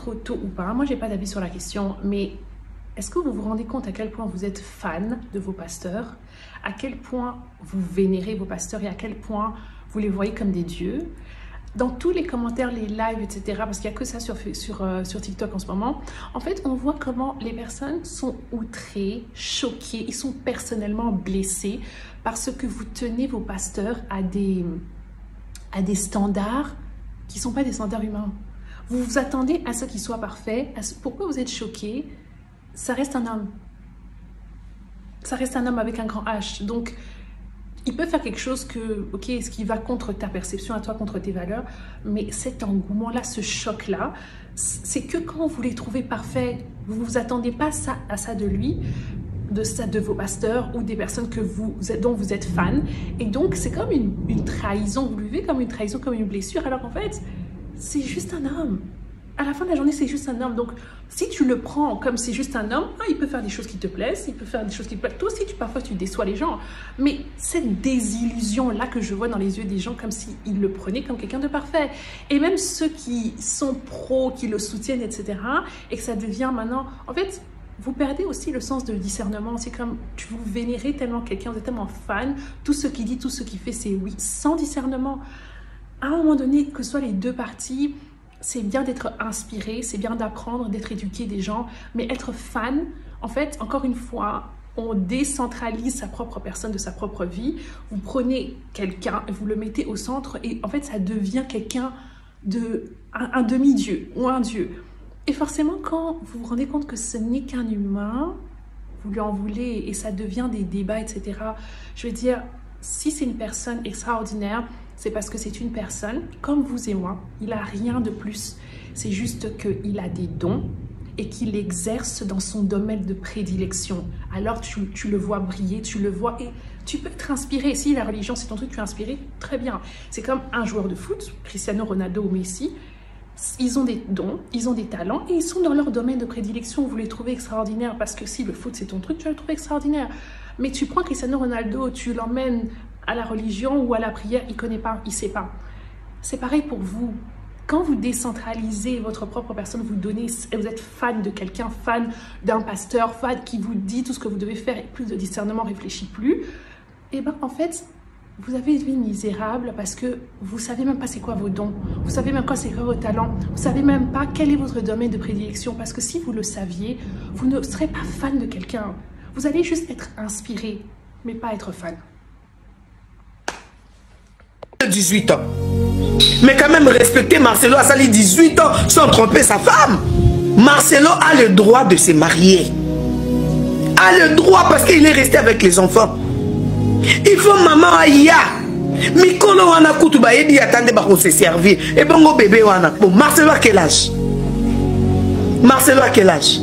trop tôt ou pas? Moi, j'ai pas d'avis sur la question, mais est-ce que vous vous rendez compte à quel point vous êtes fan de vos pasteurs, à quel point vous vénérez vos pasteurs et à quel point vous les voyez comme des dieux? Dans tous les commentaires, les lives, etc., parce qu'il n'y a que ça sur TikTok en ce moment, en fait, on voit comment les personnes sont outrées, choquées, ils sont personnellement blessés parce que vous tenez vos pasteurs à des standards qui ne sont pas des standards humains. Vous vous attendez à ce qu'ils soient parfaits. Pourquoi vous êtes choqués? Ça reste un homme. Ça reste un homme avec un grand H. Donc, il peut faire quelque chose ce qui va contre ta perception, à toi, contre tes valeurs, mais cet engouement-là, ce choc-là, c'est que quand vous les trouvez parfaits, vous ne vous attendez pas à ça de lui, de vos pasteurs ou des personnes dont vous êtes fan. Et donc, c'est comme une trahison. Vous le vivez comme une trahison, comme une blessure, alors qu'en fait, c'est juste un homme. À la fin de la journée, c'est juste un homme. Donc, si tu le prends comme c'est juste un homme, il peut faire des choses qui te plaisent, il peut faire des choses qui te plaisent. Toi aussi, parfois, tu déçois les gens. Mais cette désillusion-là que je vois dans les yeux des gens, comme s'ils le prenaient comme quelqu'un de parfait. Et même ceux qui sont pros, qui le soutiennent, etc., et que ça devient maintenant... En fait, vous perdez aussi le sens de discernement. C'est comme, vous vénérez tellement quelqu'un, vous êtes tellement fan, tout ce qu'il dit, tout ce qu'il fait, c'est oui, sans discernement. À un moment donné, que ce soit les deux parties... C'est bien d'être inspiré, c'est bien d'apprendre, d'être éduqué des gens, mais être fan, en fait, encore une fois, on décentralise sa propre personne de sa propre vie. Vous prenez quelqu'un, vous le mettez au centre et en fait, ça devient quelqu'un un demi-dieu ou un dieu. Et forcément, quand vous vous rendez compte que ce n'est qu'un humain, vous lui en voulez et ça devient des débats, etc. Je veux dire, si c'est une personne extraordinaire, c'est parce que c'est une personne comme vous et moi. Il n'a rien de plus. C'est juste qu'il a des dons et qu'il exerce dans son domaine de prédilection. Alors tu le vois briller, tu le vois et tu peux être inspiré. Si la religion c'est ton truc, tu es inspiré, très bien. C'est comme un joueur de foot, Cristiano Ronaldo ou Messi. Ils ont des dons, ils ont des talents et ils sont dans leur domaine de prédilection. Vous les trouvez extraordinaires parce que si le foot c'est ton truc, tu vas le trouver extraordinaire. Mais tu prends Cristiano Ronaldo, tu l'emmènes à la religion ou à la prière, il ne connaît pas, il ne sait pas. C'est pareil pour vous. Quand vous décentralisez votre propre personne, vous êtes fan de quelqu'un, fan d'un pasteur, fan qui vous dit tout ce que vous devez faire et plus de discernement, réfléchit plus, et bien en fait, vous avez une vie misérable parce que vous ne savez même pas c'est quoi vos dons, vous ne savez même pas c'est quoi vos talents, vous ne savez même pas quel est votre domaine de prédilection parce que si vous le saviez, vous ne serez pas fan de quelqu'un. Vous allez juste être inspiré, mais pas être fan. 18 ans. Mais quand même respecter Marcelo a sali 18 ans sans tromper sa femme. Marcelo a le droit de se marier. A le droit parce qu'il est resté avec les enfants. Il faut maman aya. Mikolo wana kutu ba yedi attendez ba ko se servir. Et bongo bébé wana. Bon, Marcelo a quel âge? Marcelo a quel âge?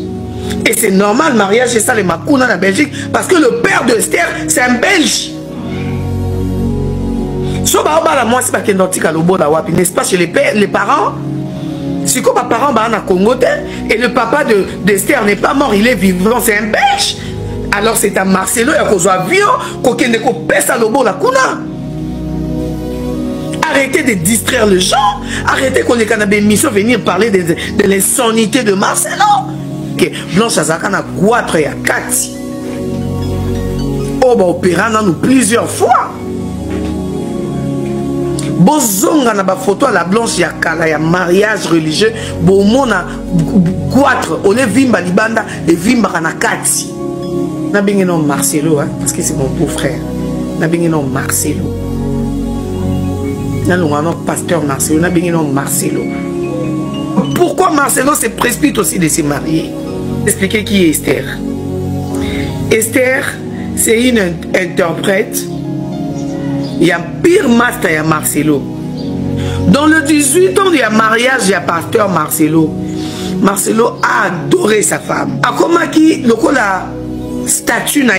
Et c'est normal, mariage c'est ça les Makuna en Belgique parce que le père de Esther c'est un Belge. N'est-ce pas chez les parents? C'est comme les parents en Congo et le papa d'Esther n'est pas mort, il est vivant, c'est un Belge. Alors c'est à Marcelo, il y a un avion, arrêtez de distraire les gens, arrêtez qu'on ait des missions venir parler de l'insonnité de Marcelo. Blanche Azakana Guatre et Kati. Oh, bah, opéra dans nous plusieurs fois. Bozonga na ba photo à la Blanche ya kala ya mariage religieux bomona Guatre ole vimba libanda et vimba kana Kati. Na bingi non Marcelo hein, parce que c'est mon beau-frère. Na bingi non Marcelo. Na non pasteur Marcelo, na bingi non Marcelo. Pourquoi Marcelo se précipite aussi de se marier? Expliquez qui est Esther. Esther, c'est une interprète. Il y a pire master, il y a Marcelo. Dans le 18 ans, il y a mariage, il y a pasteur Marcelo. Marcelo a adoré sa femme. A comment qui, le coup la statue na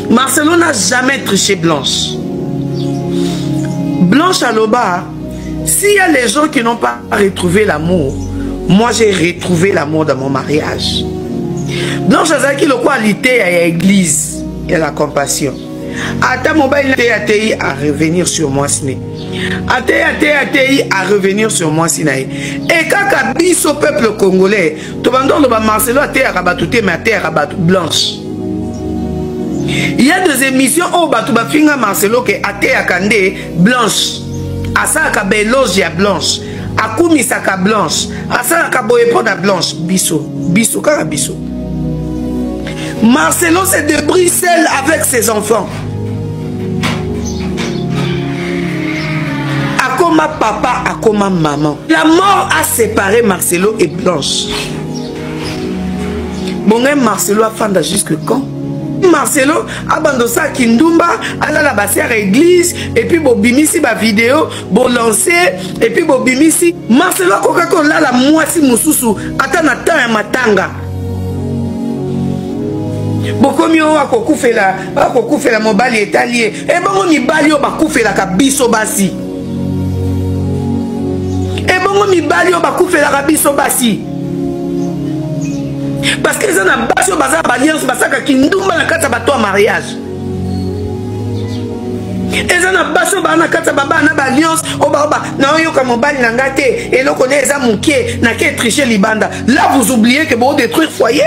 Marcelo n'a jamais triché Blanche. Blanche à l'Oba, s'il y a les gens qui n'ont pas retrouvé l'amour, moi j'ai retrouvé l'amour dans mon mariage. Blanche a dit le quoi l'ité à l'église et la compassion. À ta mobile à revenir sur moi, ce n'est. Atei à revenir sur moi Sinaï. Et quand biso peuple congolais, tout le monde Marcelo Atei à rabatouté mais Atei à rabatou blanche. Il y a des émissions où Batou Bafinga Marcelo que Atei à Kandé blanche. Asa ka beloge ya blanche. Akumi saka blanche. Asa ka boyeponda blanche. Biso kaka biso. Marcelo c'est de Bruxelles avec ses enfants. Akoma papa, akoma maman. La mort a séparé Marcelo et Blanche. Bon, Marcelo a fanda jusque quand? Marcelo abandosa Kindumba, alla la bassière église, et puis bobimisi ba vidéo, bo lancer, et puis bobimisi. Marcelo a Coca-Cola la moisi mususu, atana ta matanga. Bokomi o akokufela mobali etalier. E bongo mibali o bakufela ka biso basi. E bongo mibali o bakufela ka biso basi. Parce que ça na basi o baza balliance basaka kindumba na kata bato mariage. Eza na basi o bana kata baba na balliance o baba na yo ka mobali na ngate et loko na eza mukie na ke tricher libanda. Là vous oubliez que bon détruire foyer.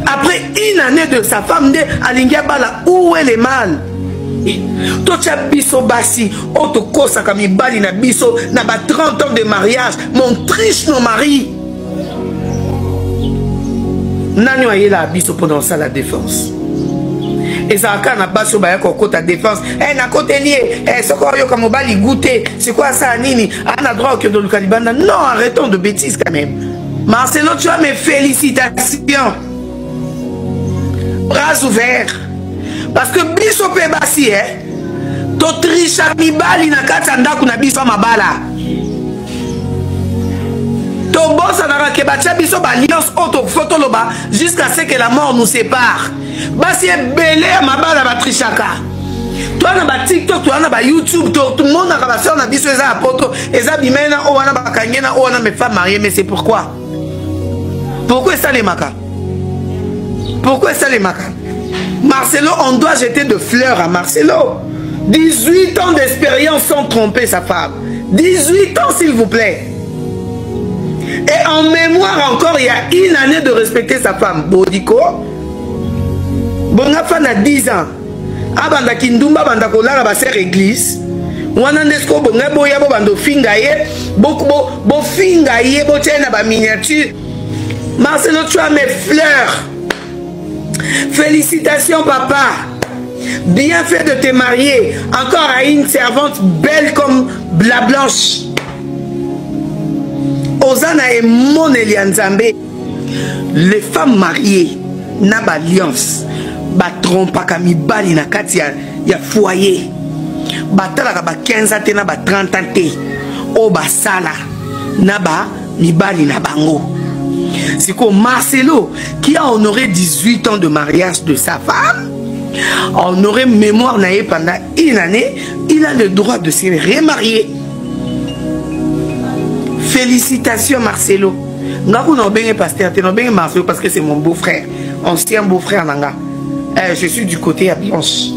Après une année de sa femme de Alingia Bala, où est le mal? Tocha biso basi, otoko sakami bali na biso, na ba 30 ans de mariage, mon triche nos maris. Nani aye la biso pendant ça la défense. Et ça quand na baso ba yako kota défense, na côté lié, soko yo comme bali goûter, c'est quoi ça nini? On a droit que dans le Calibanda. Non, arrêtons de bêtises quand même. Marcelo, tu as mes félicitations. Bras ouverts. Parce que biso pe basi to trisha mibali na kata ndaku na biso mabala. To bossa na ke bacha biso ba alliance auto photo loba jusqu'à ce que la mort nous sépare. Basi belé mabala ba trishaka. Toi na ba TikTok, toi na ba YouTube, tout le monde na ba sœur na biso eza apoto, eza bimena o wana ba kangena o wana me femme mariée, mais c'est pourquoi? Pourquoi ça les maka? Pourquoi ça les macaques? Marcelo, on doit jeter de fleurs à Marcelo. 18 ans d'expérience sans tromper sa femme. 18 ans s'il vous plaît. Et en mémoire encore, il y a une année de respecter sa femme. Bodiko. Bonga fan a 10 ans. Abanda kindumba banda kola ba ser église. Wana nesko bonga boya bo bando fingaye. Bo fingaye bo tena ba miniature. Marcelo, tu as mes fleurs. Félicitations papa. Bien fait de te marier. Encore à une servante belle comme la blanche. Ozana et mon Elianzambe. Les femmes mariées na ba alliance. Ba trompa kami bali na kati ya foyer. Ba talaka ba 15 ans na ba 30 ans. O ba sala na ba mibali na bango. C'est comme Marcelo qui a honoré 18 ans de mariage de sa femme, a honoré mémoire naïe pendant une année, il a le droit de se remarier. Félicitations Marcelo. Marcelo parce que c'est mon beau-frère, ancien beau-frère Nanga. Je suis du côté à Blanche.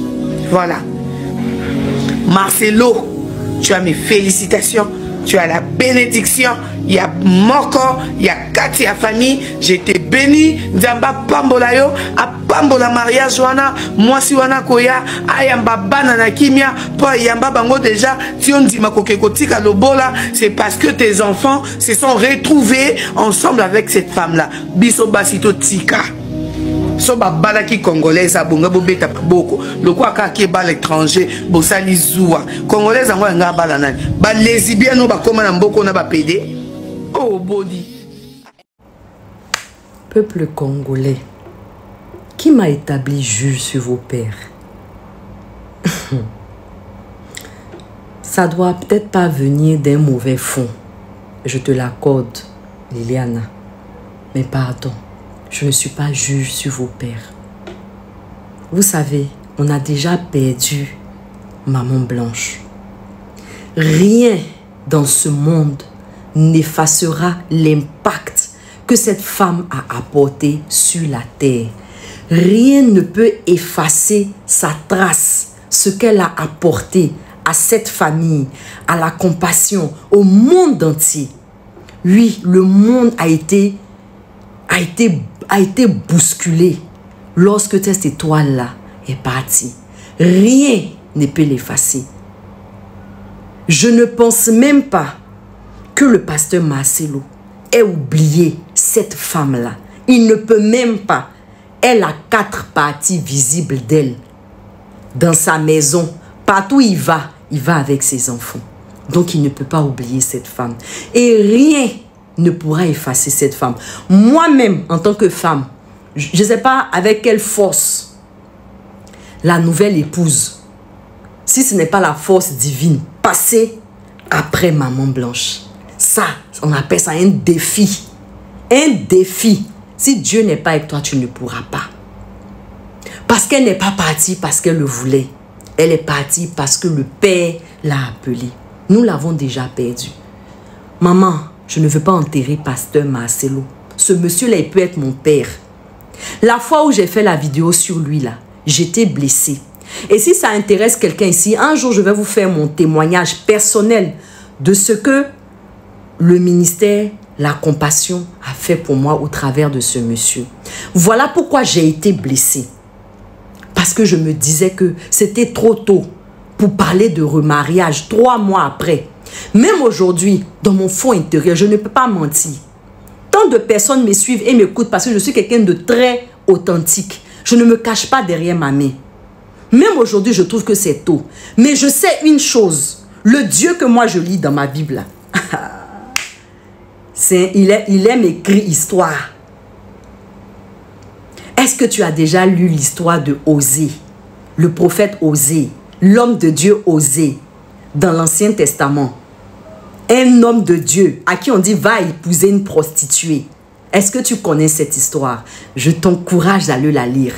Voilà. Marcelo, tu as mes félicitations. Tu as la bénédiction. Il y a Moko, il y a Katia famille. J'étais béni. Nzamba pambola yo, a pambola mariage wana, moi si wana koya, ayamba banana kimia, po yamba bango déjà, tiondi makokeko tika lobola, c'est parce que tes enfants se sont retrouvés ensemble avec cette femme-là. Biso basito tika. So babala ki congolaise abonga bobeta boko lokwa ka ki ba l'étranger bosali zuwa congolaise ngo nga bala nani ba lesbienne ba koma na mboko na ba PD oh body. Peuple congolais, qui m'a établi juge sur vos pères? Ça doit peut-être pas venir d'un mauvais fond, je te l'accorde Liliana, mais pardon, je ne suis pas juge sur vos pères. Vous savez, on a déjà perdu Maman Blanche. Rien dans ce monde n'effacera l'impact que cette femme a apporté sur la terre. Rien ne peut effacer sa trace, ce qu'elle a apporté à cette famille, à la compassion, au monde entier. Oui, le monde a été bousculé lorsque cette étoile-là est partie. Rien ne peut l'effacer. Je ne pense même pas que le pasteur Marcelo ait oublié cette femme-là. Il ne peut même pas. Elle a 4 parties visibles d'elle. Dans sa maison, partout où il va avec ses enfants. Donc il ne peut pas oublier cette femme. Et rien ne pourra effacer cette femme. Moi-même, en tant que femme, je ne sais pas avec quelle force la nouvelle épouse, si ce n'est pas la force divine, passer après Maman Blanche. Ça, on appelle ça un défi. Un défi. Si Dieu n'est pas avec toi, tu ne pourras pas. Parce qu'elle n'est pas partie parce qu'elle le voulait. Elle est partie parce que le Père l'a appelée. Nous l'avons déjà perdu. Maman, je ne veux pas enterrer pasteur Marcelo. Ce monsieur-là, il peut être mon père. La fois où j'ai fait la vidéo sur lui, là, j'étais blessée. Et si ça intéresse quelqu'un ici, un jour, je vais vous faire mon témoignage personnel de ce que le ministère, la compassion a fait pour moi au travers de ce monsieur. Voilà pourquoi j'ai été blessée. Parce que je me disais que c'était trop tôt pour parler de remariage 3 mois après. Même aujourd'hui, dans mon fond intérieur, je ne peux pas mentir. Tant de personnes me suivent et m'écoutent parce que je suis quelqu'un de très authentique. Je ne me cache pas derrière ma main. Même aujourd'hui, je trouve que c'est tôt. Mais je sais une chose. Le Dieu que moi je lis dans ma Bible, il aime écrire histoire. Est-ce que tu as déjà lu l'histoire de Osée, le prophète Osée, l'homme de Dieu Osée, dans l'Ancien Testament? Un homme de Dieu à qui on dit va épouser une prostituée. Est-ce que tu connais cette histoire? Je t'encourage d'aller la lire.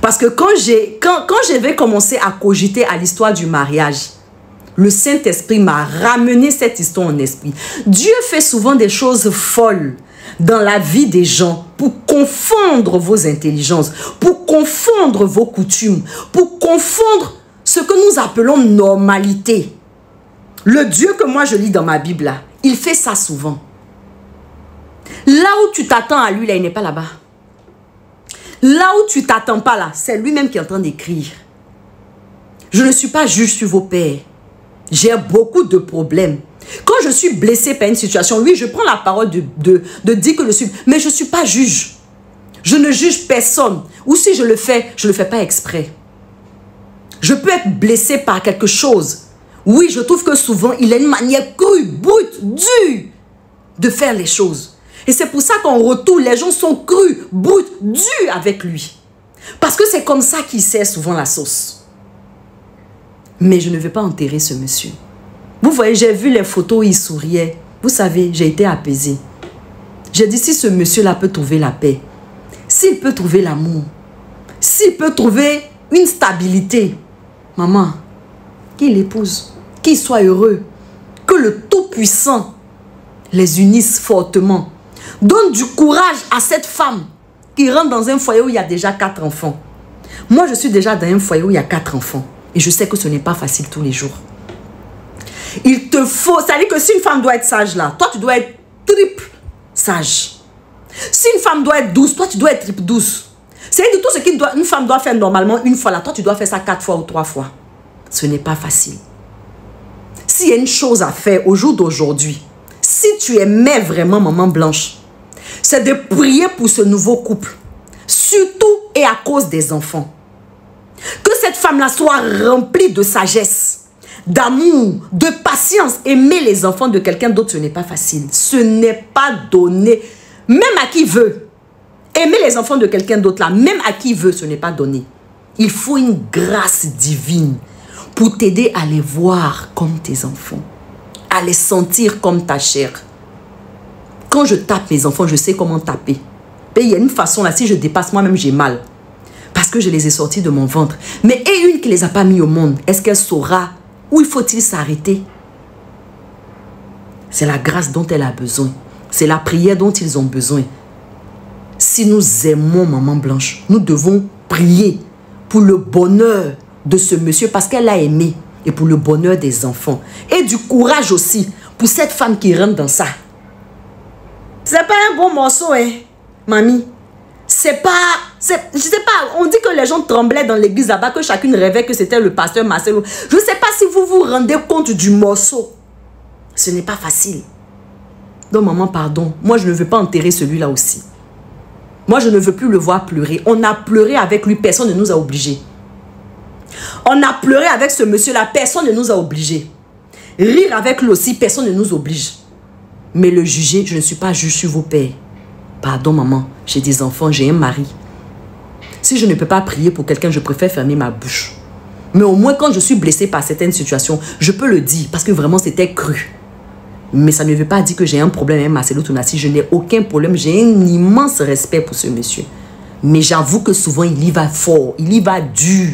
Parce que quand je vais commencer à cogiter à l'histoire du mariage, le Saint-Esprit m'a ramené cette histoire en esprit. Dieu fait souvent des choses folles dans la vie des gens pour confondre vos intelligences, pour confondre vos coutumes, pour confondre ce que nous appelons normalité. Le Dieu que moi je lis dans ma Bible, là, il fait ça souvent. Là où tu t'attends à lui, là, il n'est pas là-bas. Là où tu t'attends pas, là, c'est lui-même qui est en train d'écrire. Je ne suis pas juge sur vos pères. J'ai beaucoup de problèmes. Quand je suis blessée par une situation, oui, je prends la parole de dire que je suis... Mais je ne suis pas juge. Je ne juge personne. Ou si je le fais pas exprès. Je peux être blessée par quelque chose. Oui, je trouve que souvent, il a une manière crue, brute, dure de faire les choses. Et c'est pour ça qu'en retour, les gens sont crus, brutes, durs avec lui. Parce que c'est comme ça qu'il sert souvent la sauce. Mais je ne vais pas enterrer ce monsieur. Vous voyez, j'ai vu les photos où il souriait. Vous savez, j'ai été apaisée. J'ai dit, si ce monsieur-là peut trouver la paix, s'il peut trouver l'amour, s'il peut trouver une stabilité, maman, qu'il épouse, qu'il soit heureux, que le Tout-Puissant les unisse fortement. Donne du courage à cette femme qui rentre dans un foyer où il y a déjà 4 enfants. Moi, je suis déjà dans un foyer où il y a 4 enfants. Et je sais que ce n'est pas facile tous les jours. Il te faut... C'est-à-dire que si une femme doit être sage là, toi tu dois être triple sage. Si une femme doit être douce, toi tu dois être triple douce. C'est-à-dire que tout ce qu'une femme doit faire normalement une fois là, toi tu dois faire ça 4 fois ou 3 fois. Ce n'est pas facile. S'il y a une chose à faire au jour d'aujourd'hui, si tu aimais vraiment Maman Blanche, c'est de prier pour ce nouveau couple. Surtout et à cause des enfants. Que cette femme-là soit remplie de sagesse, d'amour, de patience. Aimer les enfants de quelqu'un d'autre, ce n'est pas facile. Ce n'est pas donné. Même à qui veut. Aimer les enfants de quelqu'un d'autre là, même à qui veut, ce n'est pas donné. Il faut une grâce divine pour t'aider à les voir comme tes enfants. À les sentir comme ta chair. Quand je tape mes enfants, je sais comment taper. Et il y a une façon là, si je dépasse moi-même, j'ai mal. Parce que je les ai sortis de mon ventre. Mais et une qui ne les a pas mis au monde, est-ce qu'elle saura où il faut-il s'arrêter? C'est la grâce dont elle a besoin. C'est la prière dont ils ont besoin. Si nous aimons Maman Blanche, nous devons prier pour le bonheur de ce monsieur parce qu'elle l'a aimé. et pour le bonheur des enfants. Et du courage aussi pour cette femme qui rentre dans ça. C'est pas un bon morceau, hein, mamie. C'est pas... Je sais pas, on dit que les gens tremblaient dans l'église là-bas, que chacune rêvait que c'était le pasteur Marcelo. Je sais pas si vous vous rendez compte du morceau. Ce n'est pas facile. Donc maman, pardon. Moi, je ne veux pas enterrer celui-là aussi. Moi, je ne veux plus le voir pleurer. On a pleuré avec lui, personne ne nous a obligés. On a pleuré avec ce monsieur-là, personne ne nous a obligés. Rire avec lui aussi, personne ne nous oblige. Mais le juger, je ne suis pas juge sur vos pères. Pardon maman, j'ai des enfants, j'ai un mari. Si je ne peux pas prier pour quelqu'un, je préfère fermer ma bouche. Mais au moins quand je suis blessée par certaines situations, je peux le dire parce que vraiment c'était cru. Mais ça ne veut pas dire que j'ai un problème avec Marcelo Tonassi. Je n'ai aucun problème, j'ai un immense respect pour ce monsieur. Mais j'avoue que souvent il y va fort, il y va dur.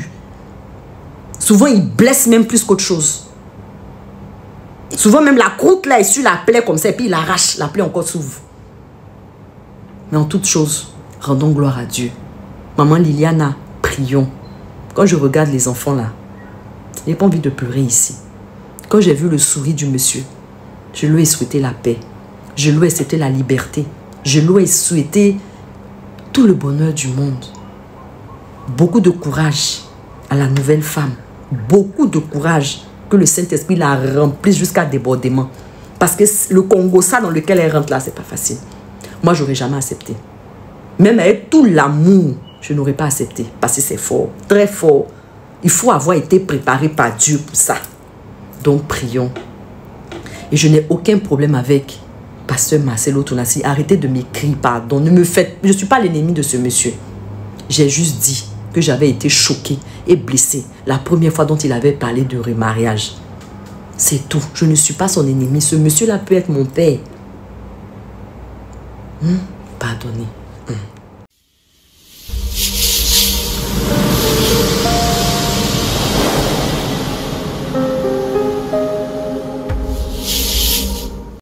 Souvent il blesse même plus qu'autre chose. Souvent même la croûte là est sur la plaie comme ça et puis il arrache, la plaie encore s'ouvre. Mais en toute chose, rendons gloire à Dieu. Maman Liliana, prions. Quand je regarde les enfants là, je n'ai pas envie de pleurer ici. Quand j'ai vu le sourire du monsieur, je lui ai souhaité la paix. Je lui ai souhaité la liberté. Je lui ai souhaité tout le bonheur du monde. Beaucoup de courage à la nouvelle femme. Beaucoup de courage. Que le Saint-Esprit la remplisse jusqu'à débordement. Parce que le Congo, ça dans lequel elle rentre là, c'est pas facile. Moi, j'aurais jamais accepté. Même avec tout l'amour, je n'aurais pas accepté. Parce que c'est fort, très fort. Il faut avoir été préparé par Dieu pour ça. Donc, prions. Et je n'ai aucun problème avec pasteur Marcelo Tonassi. Arrêtez de m'écrire, pardon. Ne me faites... Je ne suis pas l'ennemi de ce monsieur. J'ai juste dit que j'avais été choquée et blessée la première fois dont il avait parlé de remariage. C'est tout. Je ne suis pas son ennemi. Ce monsieur-là peut être mon père. Pardonnez.